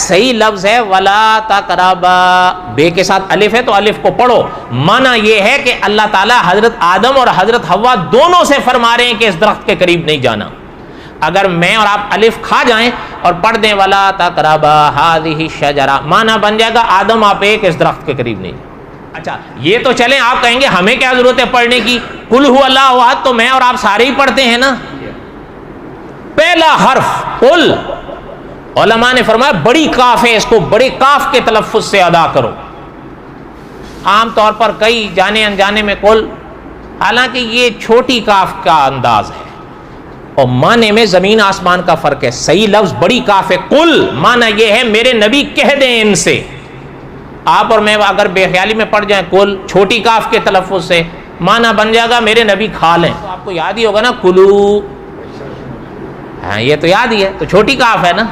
صحیح لفظ ہے ولا تقربا، بے کے ساتھ الف ہے تو الف کو پڑھو. معنی یہ ہے کہ اللہ تعالیٰ حضرت آدم اور حضرت حوا دونوں سے فرما رہے ہیں کہ اس درخت کے قریب نہیں جانا. اگر میں اور آپ الف کھا جائیں اور پڑھ دیں ولا تقربا هذه الشجرہ، معنی بن جائے گا آدم آپ ایک اس درخت کے قریب نہیں. اچھا یہ تو چلیں، آپ کہیں گے ہمیں کیا ضرورت ہے پڑھنے کی، قل هو اللہ احد تو میں اور آپ سارے ہی پڑھتے ہیں نا. پہلا حرف قل، علماء نے فرمایا بڑی کاف ہے، اس کو بڑے کاف کے تلفظ سے ادا کرو. عام طور پر کئی جانے انجانے میں قل، حالانکہ یہ چھوٹی کاف کا انداز ہے اور معنی میں زمین آسمان کا فرق ہے. صحیح لفظ بڑی کاف ہے قل، معنی یہ ہے میرے نبی کہہ دیں ان سے. آپ اور میں اگر بے خیالی میں پڑھ جائیں قل چھوٹی کاف کے تلفظ سے، معنی بن جائے گا میرے نبی کھا لیں. آپ کو یاد ہی ہوگا نا کلو، ہاں یہ تو یاد ہی ہے، تو چھوٹی کاف ہے نا.